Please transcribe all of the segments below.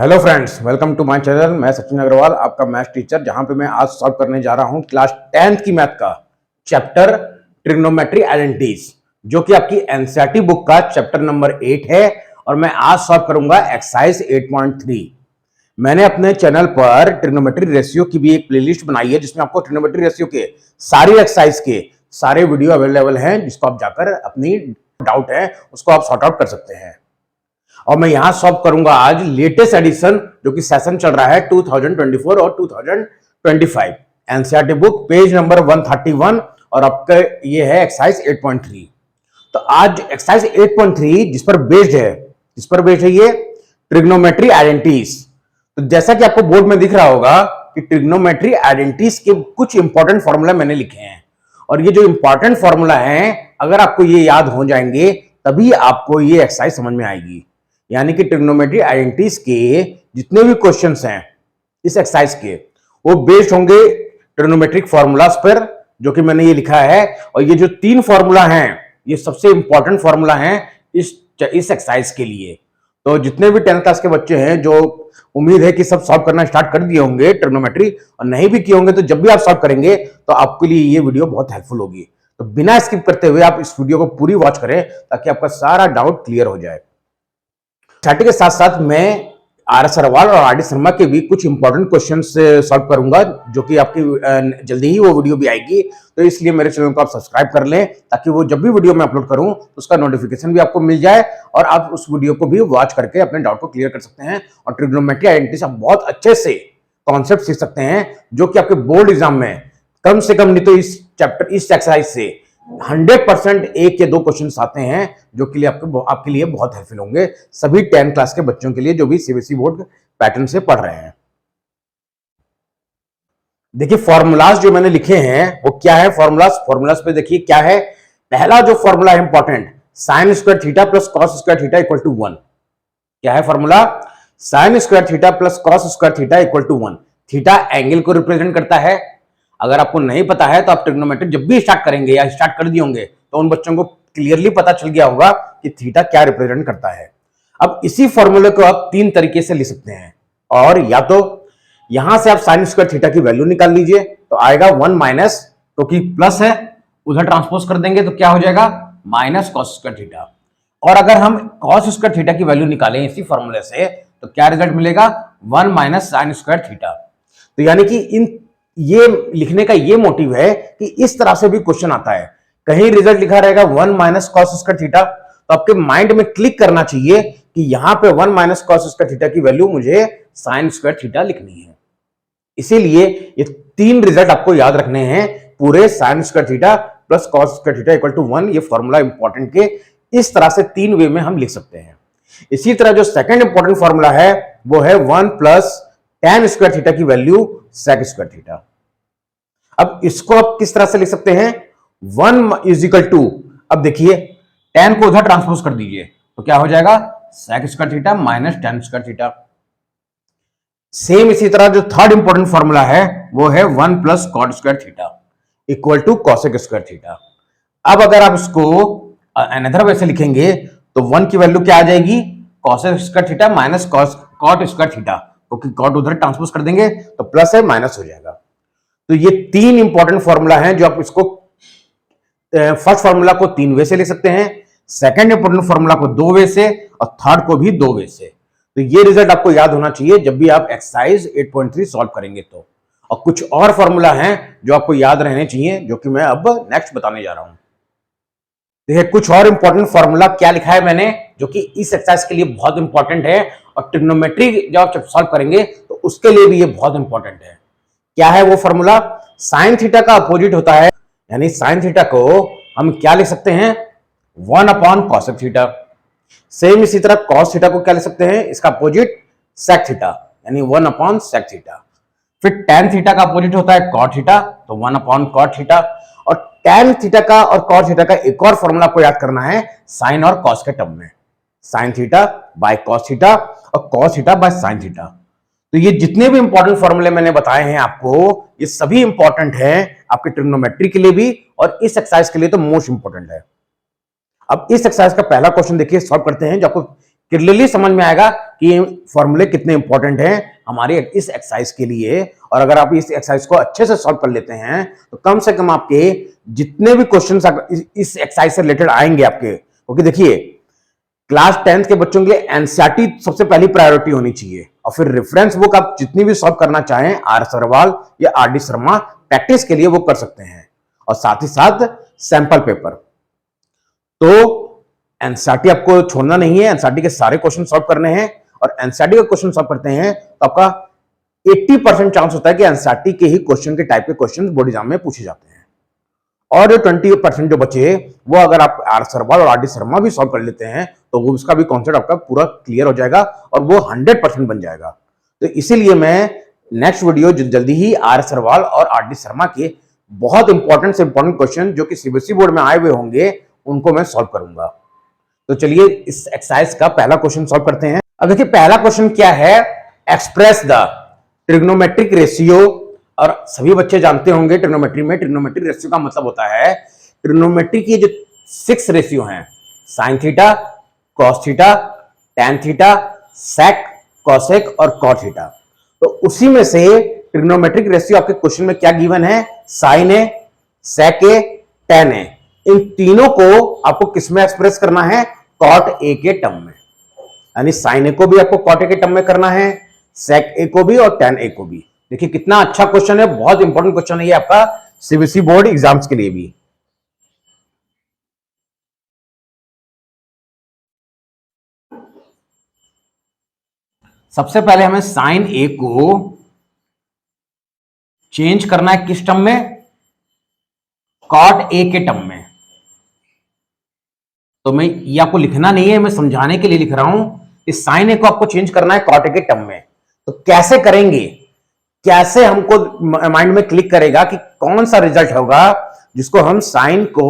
Hello friends, welcome to my channel. मैं सचिन अग्रवाल, आपका math teacher, जहां पे मैं आज सॉल्व करने जा रहा हूं क्लास 10th की मैथ का चैप्टर ट्रिग्नोमेट्री आइडेंटिटीज, जो कि आपकी एनसीईआरटी बुक का चैप्टर नंबर 8 है। और मैं आज सॉल्व करूंगा एक्सरसाइज 8.3। मैंने अपने चैनल पर ट्रिग्नोमेट्री रेशियो की भी एक प्लेलिस्ट बनाई है, जिसमें आपको ट्रिग्नोमेट्री रेशियो के सारी एक्सरसाइज के सारे वीडियो अवेलेबल हैं, जिसको आप जाकर अपनी डाउट है उसको आप सॉर्ट आउट कर सकते हैं। और मैं यहां सॉल्व करूंगा आज लेटेस्ट एडिशन, जो कि सेशन चल रहा है 2024 और 2025, एनसीईआरटी बुक पेज नंबर 131, और आपका ये है एक्सरसाइज 8.3। तो आज एक्सरसाइज 8.3 जिस पर बेस्ड है ये ट्रिग्नोमेट्री आइडेंटिटीज। तो जैसा कि आपको बोर्ड में दिख रहा होगा कि ट्रिग्नोमेट्री आइडेंटिटीज के कुछ इंपॉर्टेंट फॉर्मूला मैंने लिखे हैं, और ये जो इंपॉर्टेंट फॉर्मूला है, अगर आपको ये याद हो जाएंगे तभी आपको ये एक्सरसाइज समझ में आएगी। यानी कि ट्रिग्नोमेट्री आइडेंटिटीज के जितने भी क्वेश्चंस हैं इस एक्सरसाइज के, वो बेस्ड होंगे ट्रिग्नोमेट्रिक फॉर्मूलाज पर, जो कि मैंने ये लिखा है। और ये जो 3 फॉर्मूला हैं, ये सबसे इंपॉर्टेंट फॉर्मूला हैं इस एक्सरसाइज के लिए। तो जितने भी 10th क्लास के बच्चे हैं, जो उम्मीद है कि सब सॉल्व करना स्टार्ट कर दिए होंगे ट्रिग्नोमेट्री, और नहीं भी किए होंगे तो जब भी आप सॉल्व करेंगे तो आपके लिए ये वीडियो बहुत हेल्पफुल होगी। तो बिना स्किप करते हुए आप इस वीडियो को पूरी वॉच करें, ताकि आपका सारा डाउट क्लियर हो जाए। स्टार्टिंग के साथ साथ मैं आर.एस. अग्रवाल और आर.डी. शर्मा के भी कुछ इंपॉर्टेंट क्वेश्चंस सॉल्व करूंगा, जो कि आपकी जल्दी ही वो वीडियो भी आएगी। तो इसलिए मेरे चैनल को आप सब्सक्राइब कर लें, ताकि वो जब भी वीडियो मैं अपलोड करूं तो उसका नोटिफिकेशन भी आपको मिल जाए, और आप उस वीडियो को भी वॉच करके अपने डाउट को क्लियर कर सकते हैं। और ट्रिग्नोमेट्री आइडेंटिटीज आप बहुत अच्छे से कॉन्सेप्ट सीख सकते हैं, जो कि आपके बोर्ड एग्जाम में कम से कम नहीं तो इस एक्सरसाइज से 100% 1 या 2 क्वेश्चन आते हैं, जो के लिए आपके लिए बहुत हेल्पफुल होंगे, सभी 10th क्लास के बच्चों के लिए जो भी सीबीएसई बोर्ड पैटर्न से पढ़ रहे हैं। देखिए फॉर्मूलाज जो मैंने लिखे हैं वो क्या है। फॉर्मूलाज पे देखिए क्या है। पहला जो फॉर्मूला है important, sine square theta plus cos square theta equal to 1। क्या है formula? Sine square theta plus cos square theta equal to 1। Theta angle को रिप्रेजेंट करता है। अगर आपको नहीं पता है तो आप ट्रिग्नोमेट्री जब भी स्टार्ट करेंगे या स्टार्ट कर दिए होंगे तो उन बच्चों को क्लियरली पता चल गया होगा कि थीटा क्या रिप्रेजेंट करता है। अब इसी फॉर्मूले को आप 3 तरीके से लिख सकते हैं, और या तो यहां से आप साइन स्क्वायर थीटा की वैल्यू निकाल लीजिए, तो आएगा 1 माइनस, क्योंकि प्लस है उधर ट्रांसपोज कर देंगे तो क्या हो जाएगा, माइनस कॉस स्क्वायर थीटा। और अगर हम कॉस स्क्वायर थीटा की वैल्यू निकालें इसी फॉर्मूले से, तो क्या रिजल्ट मिलेगा, 1 माइनस साइन स्क्वायर थीटा। तो यानी कि ये लिखने का ये मोटिव है कि इस तरह से भी क्वेश्चन आता है, कहीं रिजल्ट लिखा रहेगा 1 माइनस कॉस स्क्वायर थीटा, तो आपके माइंड में क्लिक करना चाहिए कि यहां पे 1 माइनस कॉस स्क्वायर थीटा की वैल्यू मुझे साइन स्क्वायर थीटा लिखनी है। इसीलिए ये 3 रिजल्ट आपको याद रखने हैं पूरे, sine square theta plus cos square theta equal to 1। ये फॉर्मूला इंपॉर्टेंट के इस तरह से 3 वे में हम लिख सकते हैं। इसी तरह जो सेकंड इंपॉर्टेंट फॉर्मूला है वो है 1 प्लस tan स्क्वायर थीटा की वैल्यू sec स्क्वायर थीटा। अब इसको आप किस तरह से लिख सकते हैं, 1 इज इक्वल टू, अब देखिए tan को उधर ट्रांसपोज कर दीजिए तो क्या हो जाएगा, sec square theta minus tan square theta. Same इसी तरह जो थर्ड इंपॉर्टेंट फॉर्मूला है वो है 1 plus cot square theta equal to cosec square theta. अब अगर आप इसको अनदर वे से लिखेंगे तो 1 की वैल्यू क्या आ जाएगी, cosec square theta minus cot square theta, क्योंकि कॉट उधर ट्रांसपोज कर देंगे तो प्लस है माइनस हो जाएगा। तो ये 3 इंपॉर्टेंट फॉर्मूला हैं, जो आप इसको फर्स्ट फॉर्मूला को 3 वे से ले सकते हैं, सेकंड इंपॉर्टेंट फॉर्मूला को 2 वे से, और थर्ड को भी 2 वे से। तो ये रिजल्ट आपको याद होना चाहिए जब भी आप एक्सरसाइज 8.3 सॉल्व करेंगे तो। और कुछ और फॉर्मूला हैं जो आपको याद रहने चाहिए, जो कि मैं अब नेक्स्ट बताने जा रहा हूं। देखिए कुछ और इंपॉर्टेंट फॉर्मूला क्या लिखा है मैंने, जो कि इस एक्सरसाइज के लिए बहुत इंपॉर्टेंट है, और ट्रिग्नोमेट्री जब आप सॉल्व करेंगे तो उसके लिए भी ये बहुत इंपॉर्टेंट है। क्या है वो फॉर्मूला, साइन थीटा का अपोजिट होता है, यानी साइन थीटा को हम क्या लिख सकते हैं, 1 अपॉन कॉसेक थीटा। सेम इसी तरह कॉस थीटा को क्या लिख सकते हैं, इसका अपोजिट सेक थीटा, यानी 1 अपॉन सेक थीटा। फिर tan थीटा का अपोजिट होता है कॉट थीटा, तो 1 अपॉन कॉट थीटा। और tan थीटा का और कॉट थीटा का एक और फॉर्मूला को याद करना है साइन और कॉस के टर्म में, sine theta by cos theta और cos theta by sine theta. तो ये जितने भी इंपॉर्टेंट फॉर्मूले मैंने बताए हैं आपको, ये सभी इंपॉर्टेंट हैं आपके ट्रिग्नोमेट्री के लिए भी, और इस एक्सरसाइज के लिए तो मोस्ट इंपॉर्टेंट है। अब इस एक्सरसाइज का पहला क्वेश्चन देखिए, सॉल्व करते हैं, जो आपको क्लियरली समझ में आएगा कि फॉर्मूले कितने इंपॉर्टेंट हैं हमारे इस एक्सरसाइज के लिए। और अगर आप इस एक्सरसाइज को अच्छे से सॉल्व कर लेते हैं तो कम से कम आपके जितने भी क्वेश्चन इस एक्सरसाइज से रिलेटेड आएंगे आपके, क्योंकि देखिए क्लास 10th के बच्चों के लिए एनसीईआरटी सबसे पहली प्रायोरिटी होनी चाहिए, और फिर रेफरेंस बुक आप जितनी भी सॉल्व करना चाहें आर सरवाल या आर डी शर्मा प्रैक्टिस के लिए वो कर सकते हैं, और साथ ही साथ सैंपल पेपर। तो एनसीईआरटी आपको छोड़ना नहीं है, एनसीईआरटी के सारे क्वेश्चन सॉल्व करने हैं, और एनसीईआरटी का क्वेश्चन सॉल्व करते हैं तो आपका 80% चांस होता है कि एनसीईआरटी के ही क्वेश्चन के टाइप के क्वेश्चन बोर्ड एग्जाम में पूछे जाते हैं। और जो 20% जो बचे वो अगर आप आर सरवाल और आर डी शर्मा भी सॉल्व कर लेते हैं तो वो उसका भी कॉन्सेप्ट आपका पूरा क्लियर हो जाएगा और वो 100% बन जाएगा। तो इसीलिए मैं नेक्स्ट वीडियो जल्दी ही आर सरवाल और आर डी शर्मा के बहुत इंपॉर्टेंट से इंपॉर्टेंट क्वेश्चन जो कि सीबीएसई बोर्ड में आए हुए होंगे उनको मैं सॉल्व करूंगा। तो चलिए इस एक्सरसाइज का पहला क्वेश्चन सॉल्व करते हैं। अब देखिए पहला क्वेश्चन क्या है, एक्सप्रेस द ट्रिग्नोमेट्रिक रेशियो। और सभी बच्चे जानते होंगे ट्रिग्नोमेट्री में ट्रिग्नोमेट्रिक रेशियो का मतलब होता है ट्रिग्नोमेट्री की जो 6 रेशियो हैं, sine theta, cos theta, tan theta, sec, cosec और कॉट थीटा। तो उसी में से ट्रिग्नोमेट्रिक रेशियो आपके क्वेश्चन में क्या गिवन है, साइन है, सेक है, टैन है। इन तीनों को आपको किसमें एक्सप्रेस करना है, कॉट ए के टर्म में, यानी साइन ए को भी आपको कॉट ए के टर्म में करना है, सेक ए को भी और टैन ए को भी। देखिए कितना अच्छा क्वेश्चन है, बहुत इंपॉर्टेंट क्वेश्चन है ये आपका सीबीएसई बोर्ड एग्जाम्स के लिए भी। सबसे पहले हमें साइन ए को चेंज करना है किस टर्म में, कॉट ए के टर्म में। तो मैं ये आपको लिखना नहीं है, मैं समझाने के लिए लिख रहा हूं कि साइन ए को आपको चेंज करना है कॉट ए के टर्म में। तो कैसे करेंगे, कैसे हमको माइंड में क्लिक करेगा कि कौन सा रिजल्ट होगा जिसको हम साइन को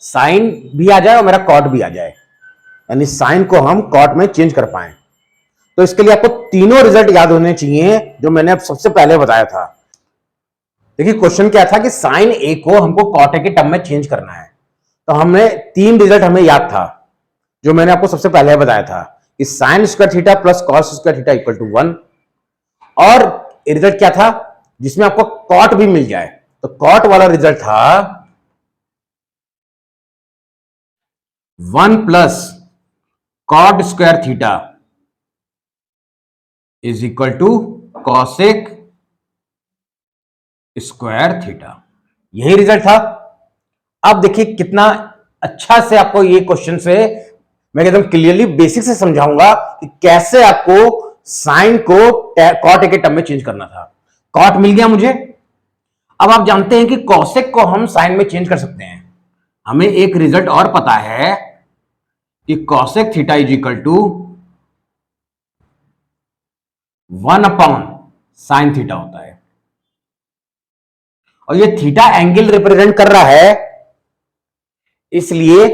साइन भी आ जाए और मेरा कॉट भी आ जाए, यानी साइन को हम कॉट में चेंज कर पाए। तो इसके लिए आपको तीनों रिजल्ट याद होने चाहिए जो मैंने अब सबसे पहले बताया था। देखिए क्वेश्चन क्या था कि साइन ए को हमको कॉट ए के टर्म में चेंज करना है। तो हमें 3 रिजल्ट हमें याद था जो मैंने आपको सबसे पहले बताया था कि sine square theta plus cos square theta equal to 1, और रिजल्ट क्या था जिसमें आपको कॉट भी मिल जाए। तो कॉट वाला रिजल्ट था 1 plus cot square theta is equal to cosec square theta, यही रिजल्ट था। अब देखिए कितना अच्छा से आपको ये क्वेश्चन से मैं एकदम क्लियरली बेसिक से समझाऊंगा कि कैसे आपको साइन को कॉट ए के टर्म में चेंज करना था। कॉट मिल गया मुझे। अब आप जानते हैं कि कॉसेक को हम साइन में चेंज कर सकते हैं। हमें एक रिजल्ट और पता है कि cosec theta is equal to 1 upon sine theta होता है, और ये थीटा एंगल रिप्रेजेंट कर रहा है, इसलिए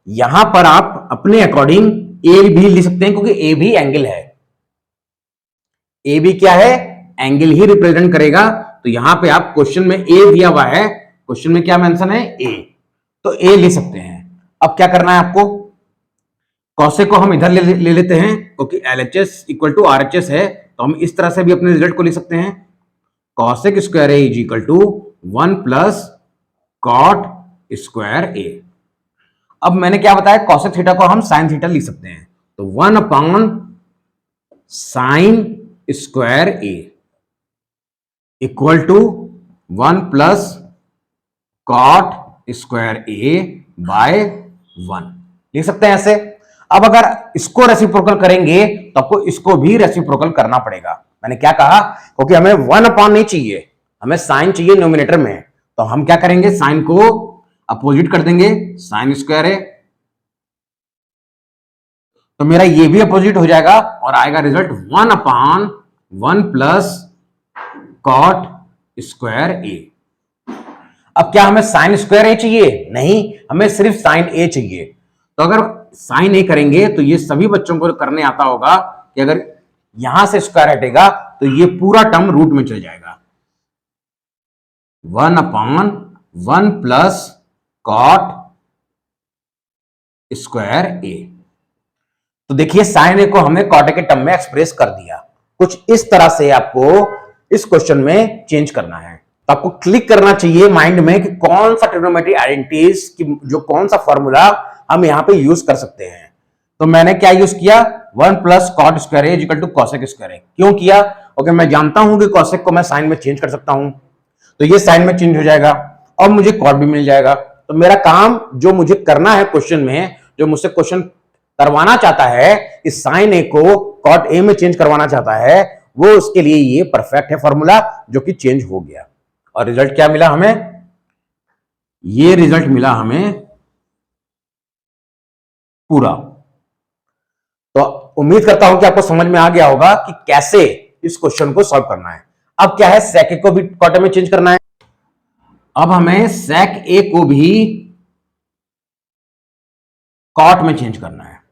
यहां पर आप अपने अकॉर्डिंग ए भी लिख सकते हैं क्योंकि ए भी एंगल है। ए भी क्या है, एंगल ही रिप्रेजेंट करेगा। तो यहां पे आप क्वेश्चन में ए दिया हुआ है, क्वेश्चन में क्या मेंशन है, ए, तो ए ले सकते हैं। अब क्या करना है आपको, कॉसेक को हम इधर ले लेते हैं क्योंकि एलएचएस इक्वल टू आरएचएस है, तो हम इस तरह से भी अपने रिजल्ट को लिख सकते हैं, cosec square A is equal to 1 plus cot square A. अब मैंने क्या बताया, कॉसेक थीटा को हम साइन थीटा लिख सकते हैं, तो 1 upon sine square A equal to 1 plus cot square A by 1 लिख सकते हैं ऐसे। अब अगर इसको रेसिप्रोकल करेंगे तो आपको इसको भी रेसिप्रोकल करना पड़ेगा। मैंने क्या कहा, क्योंकि हमें 1 अपॉन नहीं चाहिए, हमें साइन चाहिए न्यूमिनेटर में, तो हम क्या करेंगे, साइन को अपोजिट कर देंगे, साइन स्क्वायर है, तो मेरा ये भी अपोजिट हो जाएगा और आएगा result 1 upon 1 plus cot square A. अब क्या हमें साइन स्क्वायर ए चाहिए, नहीं, हमें सिर्फ साइन ए चाहिए। तो अगर साइन ए करेंगे तो ये सभी बच्चों को करने आता होगा कि अगर यहां से स्क्वायर हटेगा तो ये पूरा टर्म रूट में चल जाएगा, 1 अपॉन 1 प्लस कॉट स्क्वायर ए। तो देखिए साइन ए को हमने कॉट ए के टर्म में एक्सप्रेस कर दिया। कुछ इस तरह से आपको इस क्वेश्चन में चेंज करना है। तो आपको क्लिक करना चाहिए माइंड में कि कौन सा ट्रिग्नोमेट्री आइडेंटिटीज की जो कौन सा फॉर्मूला हम यहां पे यूज कर सकते हैं। तो मैंने क्या यूज किया, 1 plus cot square A equal to cosec square A. क्यों किया? ओके, मैं जानता हूं कि कॉसेक को मैं साइन में चेंज कर सकता हूं, तो ये साइन में चेंज हो जाएगा और मुझे कॉट भी मिल जाएगा। तो मेरा काम जो मुझे करना है क्वेश्चन में, जो मुझसे क्वेश्चन करवाना चाहता है कि साइन ए को कॉट ए में चेंज करवाना चाहता है, वो उसके लिए ये परफेक्ट है फॉर्मूला, जो कि चेंज हो गया। और रिजल्ट क्या मिला हमें? ये रिजल्ट मिला हमें पूरा। तो उम्मीद करता हूं कि आपको समझ में आ गया होगा कि कैसे इस क्वेश्चन को सॉल्व करना है। अब क्या है, सेक ए को भी कॉट ए में चेंज करना है। अब हमें सेक ए को भी कॉट में चेंज करना है।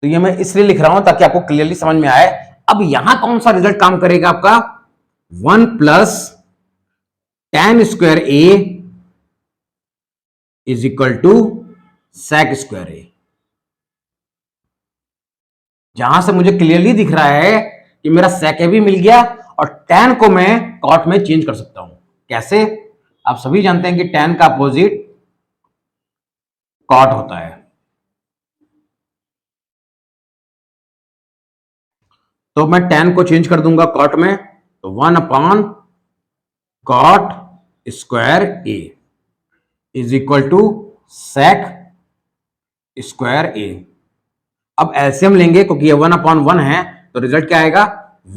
तो ये मैं इसलिए लिख रहा हूं ताकि आपको क्लियरली समझ में आए। अब यहां कौन सा रिजल्ट काम करेगा आपका? 1 plus tan square A is equal to sec square A. जहां से मुझे क्लियरली दिख रहा है कि मेरा सेक ए भी मिल गया और tan को मैं कॉट में चेंज कर सकता हूं। कैसे? आप सभी जानते हैं कि tan का अपोजिट कॉट होता है। तो मैं tan को चेंज कर दूंगा कॉट में, तो 1 upon cot square A is equal to sec square A. अब एलसीएम लेंगे क्योंकि ये 1 अपॉन 1 है, तो रिजल्ट क्या आएगा?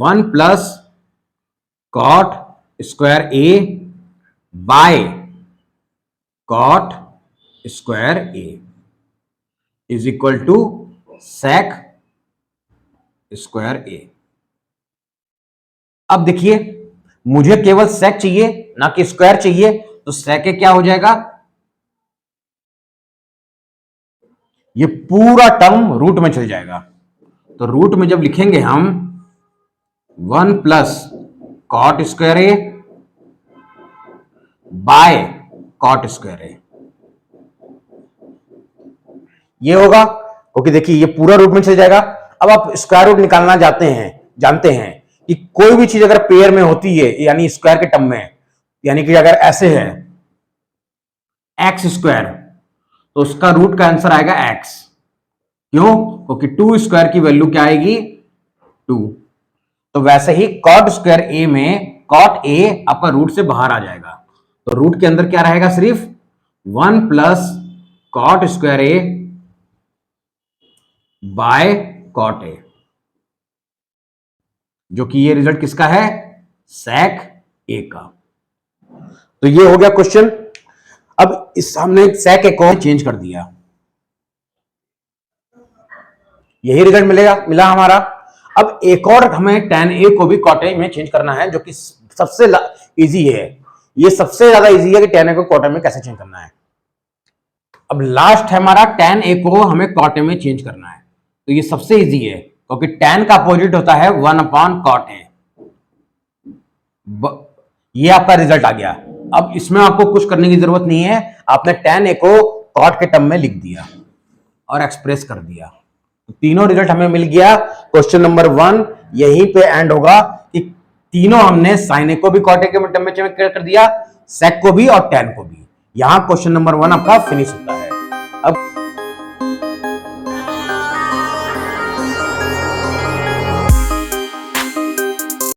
1 plus cot square A by cot square A is equal to sec square A. अब देखिए मुझे केवल सेक चाहिए, ना कि स्क्वायर चाहिए, तो सेक ए क्या हो जाएगा? ये पूरा टर्म रूट में चल जाएगा। तो रूट में जब लिखेंगे हम 1 plus cot square A by cot square A, ये होगा क्योंकि देखिए ये पूरा रूट में चल जाएगा। अब आप स्क्वायर रूट निकालना जानते हैं कि कोई भी चीज अगर पेयर में होती है, यानी स्क्वायर के टर्म में, यानी कि अगर ऐसे है एक्स स्क्वायर, तो उसका रूट का आंसर आएगा एक्स। क्यों? क्योंकि 2 स्क्वायर की वैल्यू क्या आएगी? 2। तो वैसे ही कॉट स्क्वायर ए में कॉट ए आपका रूट से बाहर आ जाएगा, तो रूट के अंदर क्या रहेगा? सिर्फ 1 plus cot square A by cot A, जो कि ये रिजल्ट किसका है? सेक ए का। तो ये हो गया क्वेश्चन। अब इस हमने सेक ए को चेंज कर दिया, यही रिजल्ट मिला हमारा। अब एक और हमें tan ए को भी cot ए में चेंज करना है, जो कि सबसे इजी है। ये सबसे ज्यादा इजी है कि tan ए को cot ए में कैसे चेंज करना है। अब लास्ट है हमारा tan ए को हमें cot ए में चेंज करना है। तो ये सबसे इजी है क्योंकि tan का अपोजिट होता है 1 अपॉन cot ए। ये आपका रिजल्ट आ गया। अब इसमें आपको कुछ करने की जरूरत नहीं है, आपने tan ए को cot के टर्म में लिख दिया और एक्सप्रेस कर दिया। तीनों रिजल्ट हमें मिल गया। क्वेश्चन नंबर 1 यहीं पे एंड होगा कि तीनों हमने साइन ए को भी कॉट ए के टर्म में चेंज कर दिया, सेक को भी और tan को भी। यहां क्वेश्चन नंबर 1 आपका फिनिश होता है। अब